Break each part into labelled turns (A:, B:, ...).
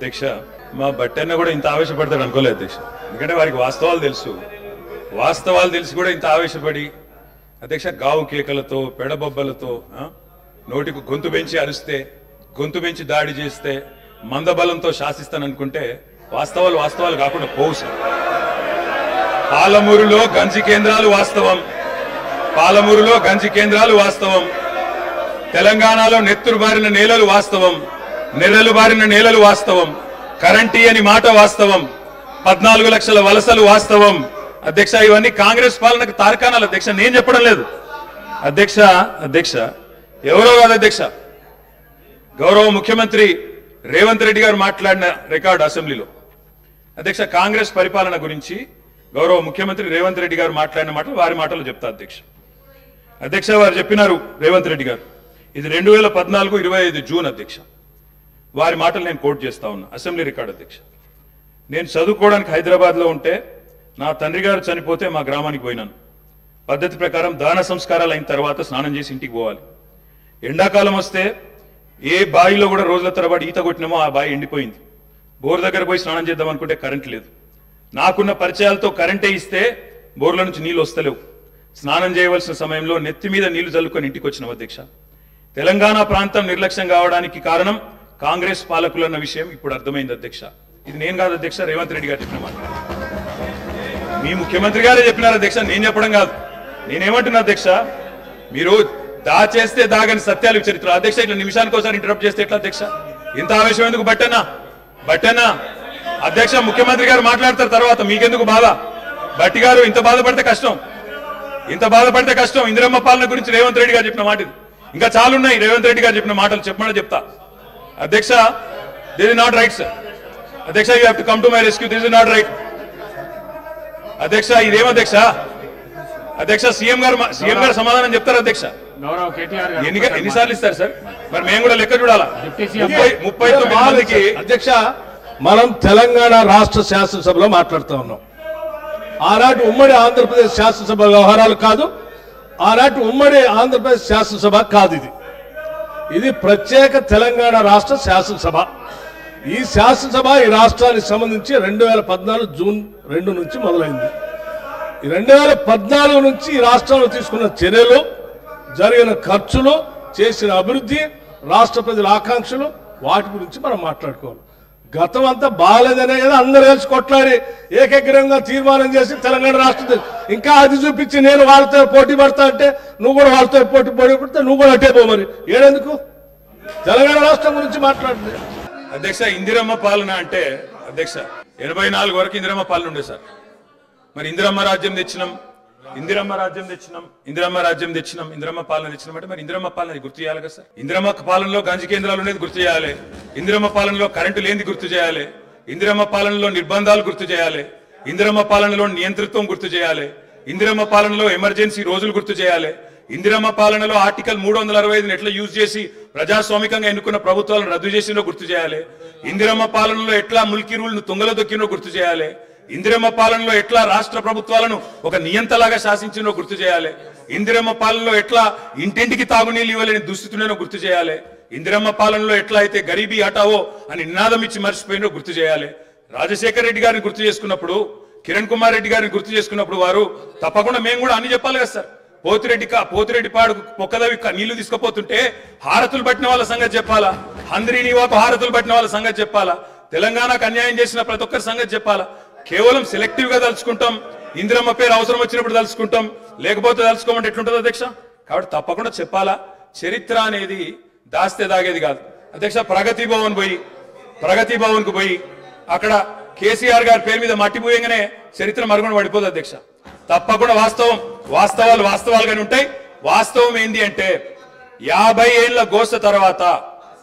A: అధ్యక్ష మా బట్టన్న కూడా ఇంత ఆవేశపడతాడు అనుకోలేదు అధ్యక్ష. ఎందుకంటే వారికి వాస్తవాలు తెలిసి కూడా ఇంత ఆవేశపడి అధ్యక్ష గావు కేకలతో పెడబొబ్బలతో నోటికి గొంతు పెంచి అరిస్తే గొంతు పెంచి దాడి చేస్తే మందబలంతో శాసిస్తాననుకుంటే వాస్తవాలు కాకుండా పోవు సార్. పాలమూరులో గంజి కేంద్రాలు వాస్తవం, తెలంగాణలో నెత్తురు బారిన నేలలు వాస్తవం, నెర్రలు బారిన నేలలు వాస్తవం, కరెంటీ అని మాట వాస్తవం, 14 లక్షల వలసలు వాస్తవం. అధ్యక్ష ఇవన్నీ కాంగ్రెస్ పాలనకు తార్కాణాలు అధ్యక్ష, నేను చెప్పడం లేదు అధ్యక్ష. ఎవరో కాదు అధ్యక్ష, గౌరవ ముఖ్యమంత్రి రేవంత్ రెడ్డి గారు మాట్లాడిన రికార్డు అసెంబ్లీలో అధ్యక్ష కాంగ్రెస్ పరిపాలన గురించి గౌరవ ముఖ్యమంత్రి రేవంత్ రెడ్డి గారు మాట్లాడిన మాటలు వారి మాటలు చెప్తా అధ్యక్ష. వారు చెప్పినారు రేవంత్ రెడ్డి గారు, ఇది 2014 25 జూన్ అధ్యక్ష. వారి మాటలు నేను కోట్ చేస్తా ఉన్నా, అసెంబ్లీ రికార్డు అధ్యక్ష. నేను చదువుకోవడానికి హైదరాబాద్లో ఉంటే నా తండ్రి గారు చనిపోతే మా గ్రామానికి పోయినాను. పద్ధతి ప్రకారం దాన సంస్కారాలు అయిన తర్వాత స్నానం చేసి ఇంటికి పోవాలి. ఎండాకాలం వస్తే ఏ బావిలో కూడా రోజుల తరబడి ఈత కొట్టినామో ఆ బావి ఎండిపోయింది. బోర్ దగ్గర పోయి స్నానం చేద్దాం అనుకుంటే కరెంట్ లేదు. నాకున్న పరిచయాలతో కరెంటే ఇస్తే బోర్ల నుంచి నీళ్లు వస్తలేవు. స్నానం చేయవలసిన సమయంలో నెత్తి మీద నీళ్లు చల్లుకొని ఇంటికి వచ్చినాం అధ్యక్ష. తెలంగాణ ప్రాంతం నిర్లక్ష్యం కావడానికి కారణం కాంగ్రెస్ పాలకులు అన్న విషయం ఇప్పుడు అర్థమైంది అధ్యక్ష. ఇది నేను కాదు అధ్యక్ష, రేవంత్ రెడ్డి గారు చెప్పిన మాట, మీ ముఖ్యమంత్రి గారే చెప్పినారు అధ్యక్ష, నేను చెప్పడం కాదు. నేనేమంటున్నా అధ్యక్ష, మీరు దాచేస్తే దాగని సత్యాలు చరిత్ర అధ్యక్ష. ఇట్లా నిమిషానికి ఒకసారి ఇంటరప్ట్ చేస్తే ఎట్లా అధ్యక్ష? ఇంత ఆవేశం ఎందుకు? బట్టన్నా అధ్యక్ష, ముఖ్యమంత్రి గారు మాట్లాడతారు తర్వాత, మీకెందుకు బాధ? బట్టి గారు ఇంత బాధపడితే కష్టం. ఇందిరమ్మ పాలన గురించి రేవంత్ రెడ్డి గారు చెప్పిన మాట ఇది. ఇంకా చాలున్నాయి రేవంత్ రెడ్డి గారు చెప్పిన మాటలు, చెప్పమని చెప్తా అధ్యక్ష. This is not right sir అధ్యక్ష, you have to come to my rescue. This is not right అధ్యక్ష. ఇదేం అధ్యక్ష సీఎం గారు సమాధానం చెప్తారు అధ్యక్ష. ఎన్నిసార్లు ఇస్తారు సార్? మరి మేము కూడా లెక్క చూడాలా? 39 మందికి
B: అధ్యక్ష, మనం తెలంగాణ రాష్ట్ర శాసనసభలో మాట్లాడుతూ ఉన్నాం. ఆనాటి ఉమ్మడి ఆంధ్రప్రదేశ్ శాసనసభ వ్యవహారాలు కాదు, ఆనాటి ఉమ్మడి ఆంధ్రప్రదేశ్ శాసనసభ కాదు. ఇది ప్రత్యేక తెలంగాణ రాష్ట్ర శాసనసభ. ఈ శాసనసభ ఈ రాష్ట్రానికి సంబంధించి 2014 జూన్ 2 నుంచి మొదలైంది. ఈ 2014 నుంచి ఈ రాష్ట్రంలో తీసుకున్న చర్యలు, జరిగిన ఖర్చులు, చేసిన అభివృద్ధి, రాష్ట్ర ప్రజల ఆకాంక్షలు, వాటి గురించి మనం మాట్లాడుకోవాలి. గతం అంతా బాగాలేదనే కదా అందరూ కలిసి కొట్లాడి ఏకగ్రీవంగా తీర్మానం చేసి తెలంగాణ రాష్ట్రం ఇంకా అది చూపించి నేను వాళ్ళతో పోటీ పడతా అంటే నువ్వు కూడా వాళ్ళతో పోటీ పడితే నువ్వు కూడా అట్టే పో. మరి ఏడెందుకు తెలంగాణ రాష్ట్రం గురించి మాట్లాడుతుంది
A: అధ్యక్ష? ఇందిరమ్మ పాలన అంటే అధ్యక్ష 84 వరకు ఇందిరమ్మ పాలన ఉండే సార్. మరి ఇందిరమ్మ రాజ్యం తెచ్చినాం ఇందిరమ్మ పాలన తెచ్చినాం అంటే మరి ఇందిరమ్మ పాలన గుర్తు చేయాలి కదా సార్. ఇందిరమ్మ పాలనలో గంజి కేంద్రాలు ఉండేది గుర్తు చేయాలి, ఇందిరమ్మ పాలనలో కరెంటు లేనిది గుర్తు చేయాలి, ఇందిరమ్మ పాలనలో నిర్బంధాలు గుర్తు చేయాలి, ఇందిరమ్మ పాలనలో నియంతృత్వం గుర్తు చేయాలి, ఇందిరమ్మ పాలనలో ఎమర్జెన్సీ రోజులు గుర్తు చేయాలి, ఇందిరమ్మ పాలనలో ఆర్టికల్ 365 ఎట్లా యూజ్ చేసి ప్రజాస్వామికంగా ఎన్నుకున్న ప్రభుత్వాలను రద్దు చేసినో గుర్తు చేయాలి, ఇందిరమ్మ పాలనలో ఎట్లా ముల్కీ రూల్ ను తుంగలో దొక్కినో గుర్తు చేయాలి, ఇందిరమ్మ పాలనలో ఎట్లా రాష్ట్ర ప్రభుత్వాలను ఒక నియంతలాగా శాసించినో గుర్తు చేయాలి, ఇందిరమ్మ పాలనలో ఎట్లా ఇంటింటికి తాగునీళ్ళు ఇవ్వలేని దుస్థితులను గుర్తు చేయాలి, ఇందిరమ్మ పాలనలో ఎట్లా అయితే గరీబీ హటావో అని నినాదం ఇచ్చి మర్చిపోయినో గుర్తు చేయాలి. రాజశేఖర రెడ్డి గారిని గుర్తు చేసుకున్నప్పుడు, కిరణ్ కుమార్ రెడ్డి గారిని గుర్తు చేసుకున్నప్పుడు వారు తప్పకుండా మేము కూడా అన్ని చెప్పాలి కదా సార్. పోతిరెడ్డి పాడు పొక్కదవి నీళ్లు తీసుకుపోతుంటే హారతులు పట్టిన వాళ్ళ సంగతి చెప్పాలా, హంద్రీనివాకు హారతులు పట్టిన వాళ్ళ సంగతి చెప్పాలా, తెలంగాణకు అన్యాయం చేసిన ప్రతి ఒక్కరి సంగతి చెప్పాలా. కేవలం సెలెక్టివ్ గా తలుచుకుంటాం, ఇందిరమ్మ పేరు అవసరం వచ్చినప్పుడు తలుచుకుంటాం, లేకపోతే తలుచుకోమంటే ఎట్లుంటుంది అధ్యక్ష? కాబట్టి తప్పకుండా చెప్పాలా. చరిత్ర అనేది దాస్తే దాగేది కాదు అధ్యక్ష. ప్రగతి భవన్ కు పోయి అక్కడ కేసీఆర్ గారి పేరు మీద మట్టి పోయంగానే చరిత్ర మరుగున పడిపోదు అధ్యక్ష. తప్పకుండా వాస్తవాలుగానే ఉంటాయి. వాస్తవం ఏంది అంటే 50 ఏళ్ల గోస తర్వాత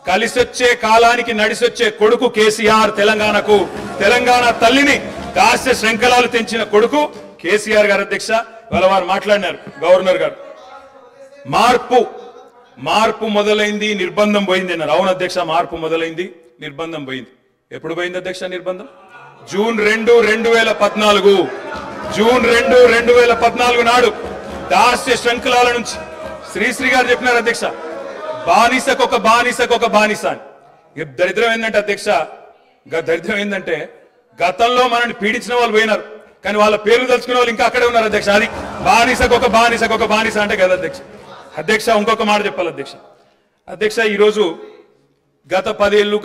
A: కలిసొచ్చే కాలానికి నడిసొచ్చే కొడుకు కేసీఆర్. తెలంగాణ తల్లిని దాస్య శృంఖలాలు తెంచిన కొడుకు కేసీఆర్ గారు అధ్యక్ష. వాళ్ళ వారు మాట్లాడినారు గవర్నర్ గారు, మార్పు మొదలైంది, నిర్బంధం పోయింది అన్నారు. అవును అధ్యక్ష, మార్పు మొదలైంది, నిర్బంధం పోయింది. ఎప్పుడు పోయింది అధ్యక్ష నిర్బంధం? జూన్ 2, 2014 నాడు దాస్య శృంఖలాల నుంచి శ్రీశ్రీ గారు చెప్పినారు అధ్యక్ష, బానిసకొక బానిస అని. దరిద్రం ఏంటంటే అధ్యక్ష, దరిద్రం ఏంటంటే గతంలో మనల్ని పీడించిన వాళ్ళు పోయినారు, కానీ వాళ్ళ పేర్లు తలుచుకునే వాళ్ళు ఇంకా అక్కడే ఉన్నారు అధ్యక్ష. అది బానిసకు ఒక బానిస అంటే కదా అధ్యక్ష. అధ్యక్ష ఇంకొక మాట చెప్పాలి అధ్యక్ష. అధ్యక్ష ఈరోజు గత 10 ఏళ్ళు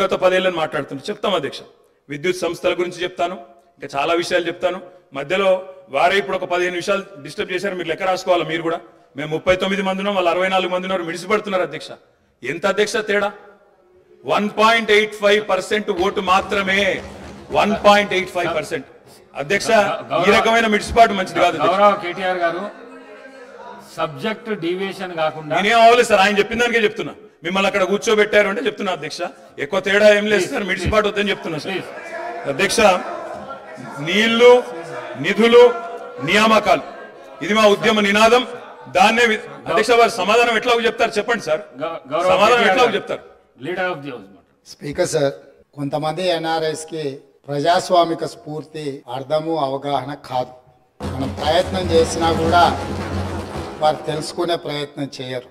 A: అని మాట్లాడుతున్నారు. చెప్తాం అధ్యక్ష, విద్యుత్ సంస్థల గురించి చెప్తాను, ఇంకా చాలా విషయాలు చెప్తాను. మధ్యలో వారే ఇప్పుడు ఒక 15 నిమిషాలు డిస్టర్బ్ చేశారు, మీరు లెక్క రాసుకోవాలి. మీరు కూడా మేము 39 మంది ఉన్నాం, వాళ్ళు 64 మంది ఉన్నారు, మిడిసిపడుతున్నారు అధ్యక్ష. ఎంత అధ్యక్ష తేడా? 1.85% ఓటు మాత్రమే. 1.85% అధ్యక్ష. ఈ రకమైన మిడిసిపాటు మంచిది కాదు.
C: గౌరవ కేటీఆర్ గారు, సబ్జెక్ట్ డీవియేషన్ కాకుండా
A: నేనేం అవ్వలేదు సార్, ఆయన చెప్పిన దానికే చెప్తున్నా. మిమ్మల్ని అక్కడ కూర్చోబెట్టారు అంటే చెప్తున్నా అధ్యక్ష. ఎక్కువ తేడా ఏం లేదు సార్, మిడిసిపాటు వద్దని చెప్తున్నా సార్. అధ్యక్ష, నీళ్లు, నిధులు, నియామకాలు, ఇది మా ఉద్యమ నినాదం. దాన్నే అధ్యక్ష వారు సమాధానం ఎట్లా చెప్తారు చెప్పండి సార్, సమాధానం ఎట్లా చెప్తారు?
C: Leader of the house.
D: Speaker sir, కొంతమంది ఎన్ఆర్ఐస్ కి ప్రజాస్వామిక స్ఫూర్తి అర్థము అవగాహన కాదు. మనం ప్రయత్నం చేసినా కూడా వారు తెలుసుకునే ప్రయత్నం చేయరు.